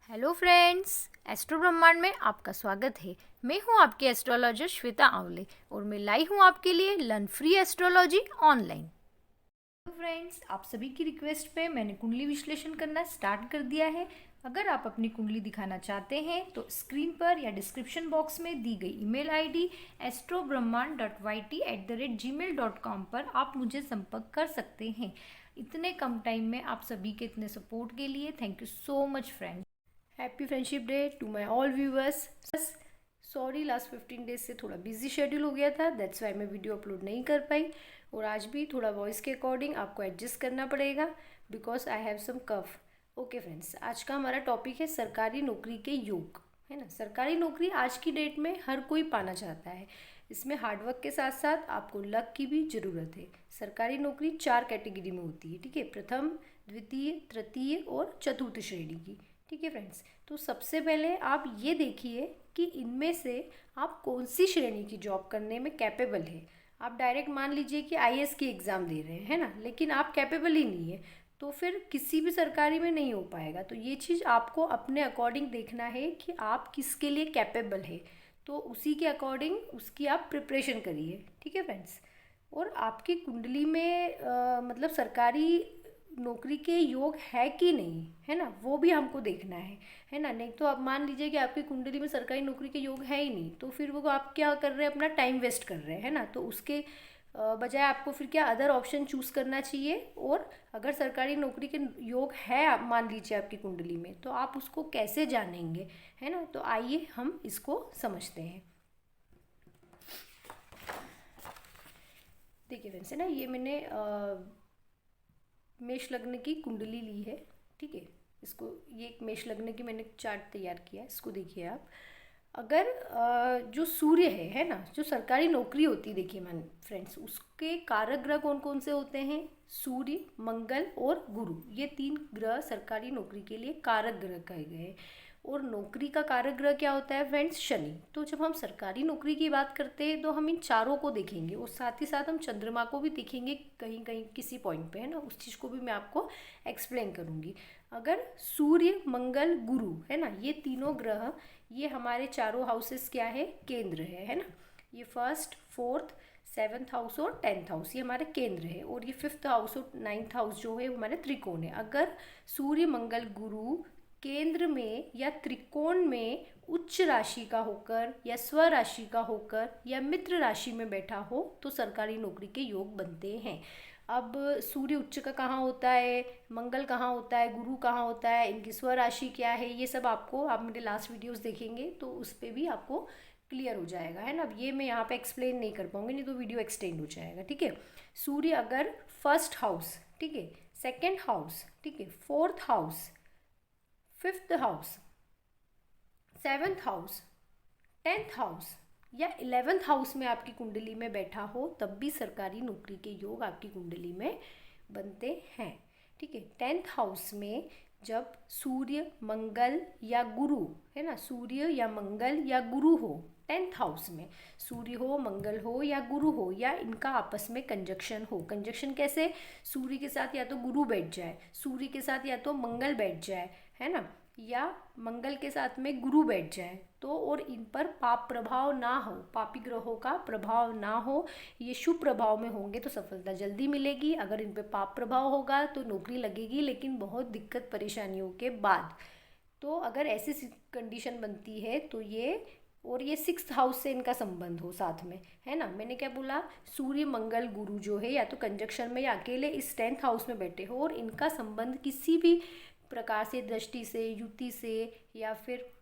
Hello friends, astro ब्रह्मांड में आपका स्वागत है। मैं हूं आपकी एस्ट्रोलॉजर श्वेता आंवले और मैं लाई हूं आपके लिए लर्न फ्री एस्ट्रोलॉजी ऑनलाइन। तो फ्रेंड्स, आप सभी की रिक्वेस्ट पे मैंने कुंडली विश्लेषण करना स्टार्ट कर दिया है। अगर आप अपनी कुंडली दिखाना चाहते हैं तो स्क्रीन पर या डिस्क्रिप्शन बॉक्स में दी गई ईमेल आईडी astrobrahman.yt@gmail.com पर आप मुझे संपर्क कर सकते हैं। इतने कम टाइम में आप सभी के इतने सपोर्ट के लिए thank you so much friends. Happy friendship day to my all viewers. Sorry, last 15 days से थोड़ा बिजी शेड्यूल हो गया था, दैट्स वाई मैं वीडियो अपलोड नहीं कर पाई। और आज भी थोड़ा वॉइस के अकॉर्डिंग आपको एडजस्ट करना पड़ेगा because I have some cough. Okay friends, आज का हमारा टॉपिक है सरकारी नौकरी के योग, है ना। सरकारी नौकरी आज की डेट में हर कोई पाना चाहता है। इसमें हार्डवर्क के साथ साथ आपको लक की भी ज़रूरत है। सरकारी नौकरी 4 कैटेगरी में होती है, ठीक है। प्रथम, द्वितीय, तृतीय और चतुर्थ श्रेणी की, ठीक है फ्रेंड्स। तो सबसे पहले आप ये देखिए कि इनमें से आप कौन सी श्रेणी की जॉब करने में कैपेबल है। आप डायरेक्ट मान लीजिए कि आईएएस की एग्ज़ाम दे रहे हैं, है ना, लेकिन आप कैपेबल ही नहीं है तो फिर किसी भी सरकारी में नहीं हो पाएगा। तो ये चीज़ आपको अपने अकॉर्डिंग देखना है कि आप किसके लिए कैपेबल है, तो उसी के अकॉर्डिंग उसकी आप प्रिपरेशन करिए, ठीक है फ्रेंड्स। और आपकी कुंडली में मतलब सरकारी नौकरी के योग है कि नहीं, है ना, वो भी हमको देखना है ना। नहीं तो आप मान लीजिए कि आपकी कुंडली में सरकारी नौकरी के योग है ही नहीं, तो फिर वो आप क्या कर रहे हैं, अपना टाइम वेस्ट कर रहे हैं, है ना। तो उसके बजाय आपको फिर क्या अदर ऑप्शन चूज़ करना चाहिए। और अगर सरकारी नौकरी के योग है, आप मान लीजिए आपकी कुंडली में, तो आप उसको कैसे जानेंगे, है ना। तो आइए हम इसको समझते हैं। देखिए फ्रेंड्स, है ना, ये मैंने मेष लग्न की कुंडली ली है, ठीक है। इसको ये एक मेष लग्न की मैंने चार्ट तैयार किया है, इसको देखिए आप। अगर जो सूर्य है ना, जो सरकारी नौकरी होती है, देखिए मैन फ्रेंड्स, उसके कारक ग्रह कौन कौन से होते हैं। सूर्य, मंगल और गुरु, ये 3 ग्रह सरकारी नौकरी के लिए कारक ग्रह कहे गए हैं। और नौकरी का कारक ग्रह क्या होता है फ्रेंड्स, शनि। तो जब हम सरकारी नौकरी की बात करते हैं तो हम इन चारों को देखेंगे और साथ ही साथ हम चंद्रमा को भी देखेंगे कहीं कहीं किसी पॉइंट पे, है ना। उस चीज़ को भी मैं आपको एक्सप्लेन करूँगी। अगर सूर्य, मंगल, गुरु, है ना, ये तीनों ग्रह, ये हमारे चारों हाउसेस क्या है, केंद्र है ना। ये फर्स्ट, फोर्थ, 7th हाउस और 10th हाउस ये हमारे केंद्र है। और ये 5th हाउस और 9th हाउस जो है हमारे त्रिकोण है। अगर सूर्य, मंगल, गुरु केंद्र में या त्रिकोण में उच्च राशि का होकर या स्व राशि का होकर या मित्र राशि में बैठा हो तो सरकारी नौकरी के योग बनते हैं। अब सूर्य उच्च का कहाँ होता है, मंगल कहाँ होता है, गुरु कहाँ होता है, इनकी स्व राशि क्या है, ये सब आपको, आप मेरे लास्ट वीडियोस देखेंगे तो उस पर भी आपको क्लियर हो जाएगा, है ना। अब ये मैं यहाँ पे एक्सप्लेन नहीं कर पाऊंगी, नहीं तो वीडियो एक्सटेंड हो जाएगा, ठीक है। सूर्य अगर फर्स्ट हाउस, ठीक है, सेकेंड हाउस, ठीक है, fourth house, 5th house, 7th house, 10th house या 11th हाउस में आपकी कुंडली में बैठा हो तब भी सरकारी नौकरी के योग आपकी कुंडली में बनते हैं, ठीक है। 10th हाउस में जब सूर्य, मंगल या गुरु, है ना, सूर्य या मंगल या गुरु हो 10th हाउस में, सूर्य हो, मंगल हो या गुरु हो या इनका आपस में कंजक्शन हो। कंजक्शन कैसे, सूर्य के साथ या तो गुरु बैठ जाए, सूर्य के साथ या तो मंगल बैठ जाए, है ना, या मंगल के साथ में गुरु बैठ जाए तो, और इन पर पाप प्रभाव ना हो, पापी ग्रहों का प्रभाव ना हो, ये शुभ प्रभाव में होंगे तो सफलता जल्दी मिलेगी। अगर इन पे पाप प्रभाव होगा तो नौकरी लगेगी लेकिन बहुत दिक्कत परेशानियों के बाद। तो अगर ऐसी कंडीशन बनती है तो ये, और ये 6th हाउस से इनका संबंध हो साथ में, है ना। मैंने क्या बोला, सूर्य, मंगल, गुरु जो है या तो कंजक्शन में या अकेले इस 10th हाउस में बैठे हो और इनका संबंध किसी भी प्रकार से, दृष्टि से, युति से या फिर,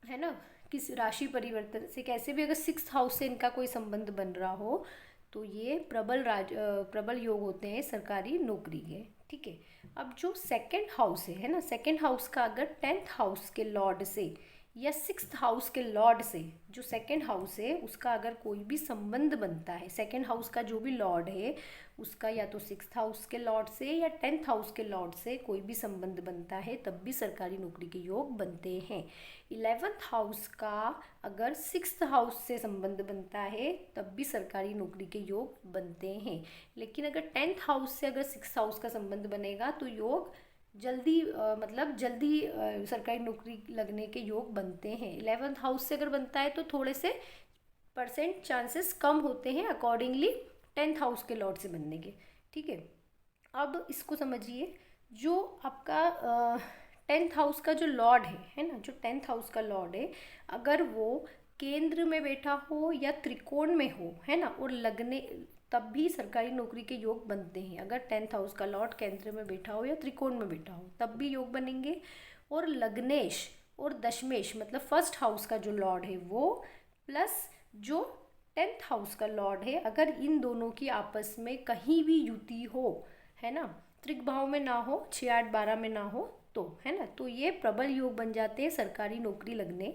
है ना, किस राशि परिवर्तन से, कैसे भी अगर 6th हाउस से इनका कोई संबंध बन रहा हो तो ये प्रबल योग होते हैं सरकारी नौकरी के, ठीक है। अब जो सेकंड हाउस है ना, सेकंड हाउस का अगर 10th हाउस के लॉर्ड से या 6th हाउस के लॉर्ड से, जो सेकंड हाउस है उसका अगर कोई भी संबंध बनता है, सेकंड हाउस का जो भी लॉर्ड है उसका या तो 6th हाउस के लॉर्ड से या 10th हाउस के लॉर्ड से कोई भी संबंध बनता है तब भी सरकारी नौकरी के योग बनते हैं। 11th हाउस का अगर 6th हाउस से संबंध बनता है तब भी सरकारी नौकरी के योग बनते हैं। लेकिन अगर 10th हाउस से अगर 6th हाउस का संबंध बनेगा तो योग जल्दी मतलब जल्दी सरकारी नौकरी लगने के योग बनते हैं। 11th हाउस से अगर बनता है तो थोड़े से परसेंट चांसेस कम होते हैं अकॉर्डिंगली 10th हाउस के लॉर्ड से बनने के, ठीक है। अब इसको समझिए, जो आपका 10th हाउस का जो लॉर्ड है ना, जो 10th हाउस का लॉर्ड है, अगर वो केंद्र में बैठा हो या त्रिकोण में हो, है ना, और लगने तब भी सरकारी नौकरी के योग बनते हैं। अगर 10th हाउस का लॉर्ड केंद्र में बैठा हो या त्रिकोण में बैठा हो तब भी योग बनेंगे। और लग्नेश और दशमेश मतलब फर्स्ट हाउस का जो लॉर्ड है वो, प्लस जो 10th हाउस का लॉर्ड है, अगर इन दोनों की आपस में कहीं भी युति हो, है ना, त्रिक भाव में ना हो, 6 8 12 में ना हो, तो है ना, तो ये प्रबल योग बन जाते हैं सरकारी नौकरी लगने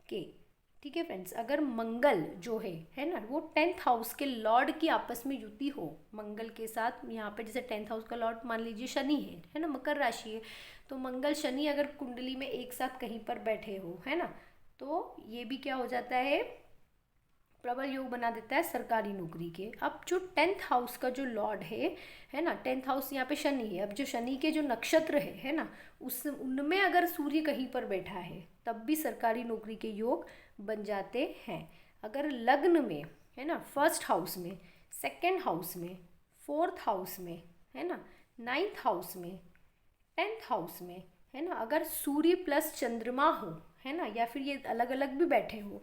के, ठीक है फ्रेंड्स। अगर मंगल जो है ना, वो 10th हाउस के लॉर्ड की आपस में युति हो मंगल के साथ, यहाँ पे जैसे 10th हाउस का लॉर्ड मान लीजिए शनि है ना, मकर राशि है, तो मंगल शनि अगर कुंडली में एक साथ कहीं पर बैठे हो, है ना, तो ये भी क्या हो जाता है, प्रबल योग बना देता है सरकारी नौकरी के। अब जो 10th हाउस का जो लॉर्ड है ना, 10th हाउस यहाँ पे शनि है, अब जो शनि के जो नक्षत्र है ना, उस उनमें अगर सूर्य कहीं पर बैठा है तब भी सरकारी नौकरी के योग बन जाते हैं। अगर लग्न में, है ना, फर्स्ट हाउस में, सेकंड हाउस में, फोर्थ हाउस में, है ना, 9th हाउस में, 10th हाउस में, है ना, अगर सूर्य प्लस चंद्रमा हो, है ना, या फिर ये अलग अलग भी बैठे हो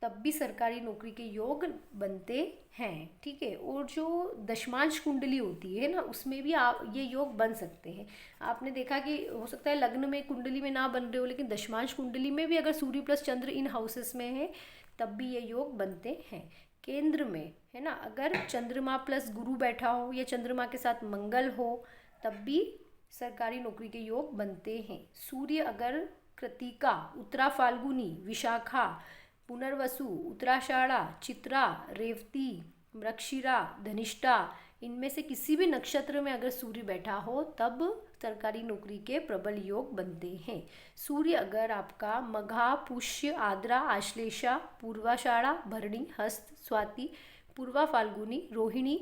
तब भी सरकारी नौकरी के योग बनते हैं, ठीक है। और जो दशमांश कुंडली होती है ना, उसमें भी आप ये योग बन सकते हैं। आपने देखा कि हो सकता है लग्न में कुंडली में ना बन रहे हो, लेकिन दशमांश कुंडली में भी अगर सूर्य प्लस चंद्र इन हाउसेस में है तब भी ये योग बनते हैं। केंद्र में, है ना, अगर चंद्रमा प्लस गुरु बैठा हो या चंद्रमा के साथ मंगल हो तब भी सरकारी नौकरी के योग बनते हैं। सूर्य अगर कृतिका, उत्तरा फाल्गुनी, विशाखा, पुनर्वसु, उत्तराषाढ़ा, चित्रा, रेवती, मृगशिरा, धनिष्ठा, इनमें से किसी भी नक्षत्र में अगर सूर्य बैठा हो तब सरकारी नौकरी के प्रबल योग बनते हैं। सूर्य अगर आपका मघा, पुष्य, आद्रा, आश्लेषा, पूर्वाषाढ़ा, भरणी, हस्त, स्वाति, पूर्वा फाल्गुनी, रोहिणी,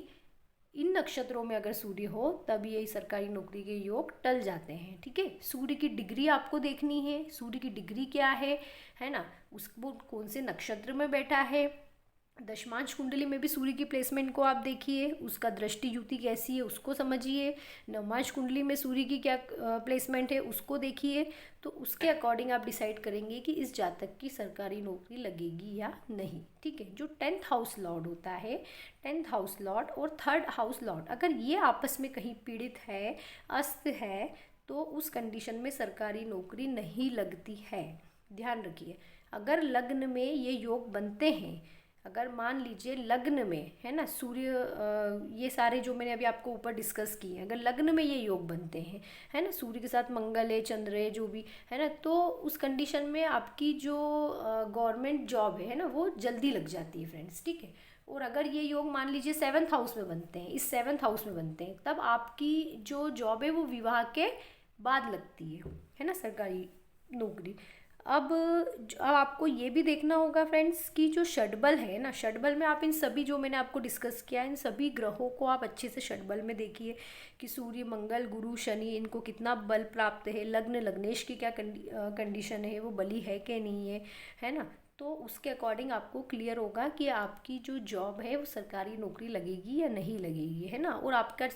इन नक्षत्रों में अगर सूर्य हो तब ये सरकारी नौकरी के योग टल जाते हैं, ठीक है। सूर्य की डिग्री आपको देखनी है, सूर्य की डिग्री क्या है ना, उसको कौन से नक्षत्र में बैठा है। दशमांश कुंडली में भी सूर्य की प्लेसमेंट को आप देखिए, उसका दृष्टि युति कैसी है उसको समझिए। नवमांश कुंडली में सूर्य की क्या प्लेसमेंट है उसको देखिए, तो उसके अकॉर्डिंग आप डिसाइड करेंगे कि इस जातक की सरकारी नौकरी लगेगी या नहीं, ठीक है। जो 10th हाउस लॉर्ड होता है, 10th हाउस लॉर्ड और 3rd हाउस लॉर्ड अगर ये आपस में कहीं पीड़ित है, अस्त है, तो उस कंडीशन में सरकारी नौकरी नहीं लगती है। ध्यान रखिए, अगर लग्न में ये योग बनते हैं, अगर मान लीजिए लग्न में, है ना, सूर्य ये सारे जो मैंने अभी आपको ऊपर डिस्कस किए हैं, अगर लग्न में ये योग बनते हैं, है ना, सूर्य के साथ मंगल है, चंद्र है, जो भी है ना, तो उस कंडीशन में आपकी जो गवर्नमेंट जॉब है ना, वो जल्दी लग जाती है फ्रेंड्स, ठीक है। और अगर ये योग मान लीजिए 7th हाउस में बनते हैं, इस 7th हाउस में बनते हैं, तब आपकी जो जॉब है वो विवाह के बाद लगती है ना, सरकारी नौकरी। अब आपको ये भी देखना होगा फ्रेंड्स कि जो षडबल है ना, षडबल में आप इन सभी जो मैंने आपको डिस्कस किया, इन सभी ग्रहों को आप अच्छे से षडबल में देखिए कि सूर्य, मंगल, गुरु, शनि, इनको कितना बल प्राप्त है, लग्न लग्नेश की क्या कंडीशन है, वो बली है कि नहीं है ना, तो उसके अकॉर्डिंग आपको क्लियर होगा कि आपकी जो जॉब है वो सरकारी नौकरी लगेगी या नहीं लगेगी, है ना। और आपका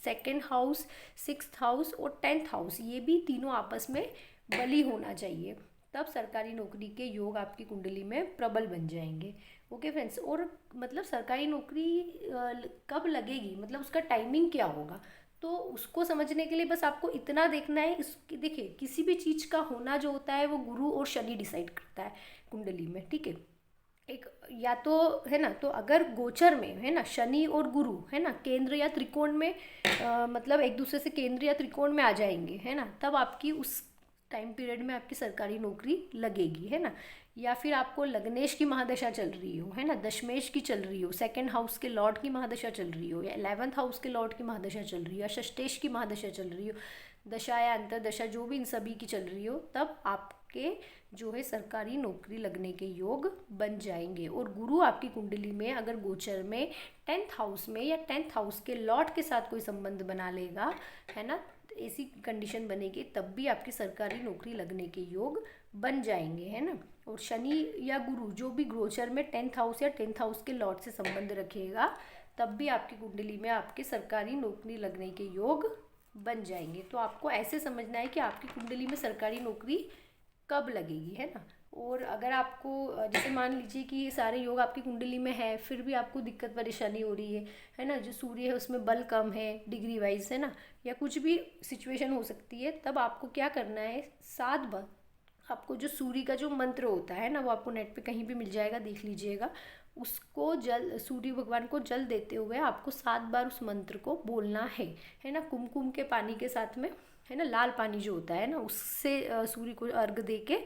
2nd हाउस, 6th हाउस और 10th हाउस, ये भी तीनों आपस में बली होना चाहिए, तब सरकारी नौकरी के योग आपकी कुंडली में प्रबल बन जाएंगे। ओके फ्रेंड्स, और मतलब सरकारी नौकरी कब लगेगी, मतलब उसका टाइमिंग क्या होगा, तो उसको समझने के लिए बस आपको इतना देखना है। देखिए, किसी भी चीज़ का होना जो होता है वो गुरु और शनि डिसाइड करता है कुंडली में, ठीक है। एक या तो है ना, तो अगर गोचर में, है ना, शनि और गुरु, है ना, केंद्र या त्रिकोण में मतलब एक दूसरे से केंद्र या त्रिकोण में आ जाएंगे, है ना, तब आपकी उस टाइम पीरियड में आपकी सरकारी नौकरी लगेगी, है ना। या फिर आपको लग्नेश की महादशा चल रही हो, है ना, दशमेश की चल रही हो, 2nd हाउस के लॉर्ड की महादशा चल रही हो, या 11th हाउस के लॉर्ड की महादशा चल रही हो, या षष्टेश की महादशा चल रही हो, दशा या अंतरदशा जो भी इन सभी की चल रही हो, तब आपके जो है सरकारी नौकरी लगने के योग बन जाएंगे। और गुरु आपकी कुंडली में अगर गोचर में 10th हाउस में या 10th हाउस के लॉर्ड के साथ कोई संबंध बना लेगा, है ना, ऐसी कंडीशन बनेगी तब भी आपकी सरकारी नौकरी लगने के योग बन जाएंगे, है ना। और शनि या गुरु जो भी गोचर में 10th हाउस या 10th हाउस के लॉर्ड से संबंध रखेगा तब भी आपकी कुंडली में आपके सरकारी नौकरी लगने के योग बन जाएंगे। तो आपको ऐसे समझना है कि आपकी कुंडली में सरकारी नौकरी कब लगेगी, है ना। और अगर आपको जैसे मान लीजिए कि ये सारे योग आपकी कुंडली में है फिर भी आपको दिक्कत परेशानी हो रही है ना, जो सूर्य है उसमें बल कम है डिग्री वाइज, है ना, या कुछ भी सिचुएशन हो सकती है, तब आपको क्या करना है, 7 बार आपको जो सूर्य का जो मंत्र होता है ना, वो आपको नेट पे कहीं भी मिल जाएगा, देख लीजिएगा। उसको जल सूर्य भगवान को जल देते हुए आपको 7 बार उस मंत्र को बोलना है ना, कुमकुम के पानी के साथ में, है ना, लाल पानी जो होता है ना उससे सूर्य को अर्घ दे के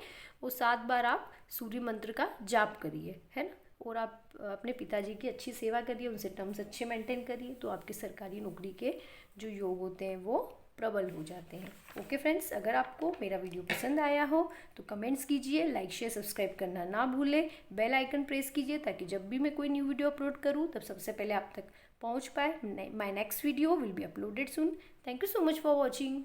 वो 7 बार आप सूर्य मंत्र का जाप करिए, है ना। और आप अपने पिताजी की अच्छी सेवा करिए, उनसे टर्म्स अच्छे मेंटेन करिए, तो आपके सरकारी नौकरी के जो योग होते हैं वो प्रबल हो जाते हैं। ओके फ्रेंड्स, अगर आपको मेरा वीडियो पसंद आया हो तो कमेंट्स कीजिए, लाइक शेयर सब्सक्राइब करना ना भूलें, बेल आइकन प्रेस कीजिए ताकि जब भी मैं कोई न्यू वीडियो अपलोड करूँ तब सबसे पहले आप तक पहुँच पाए। My next video will be uploaded soon. Thank you so much for watching.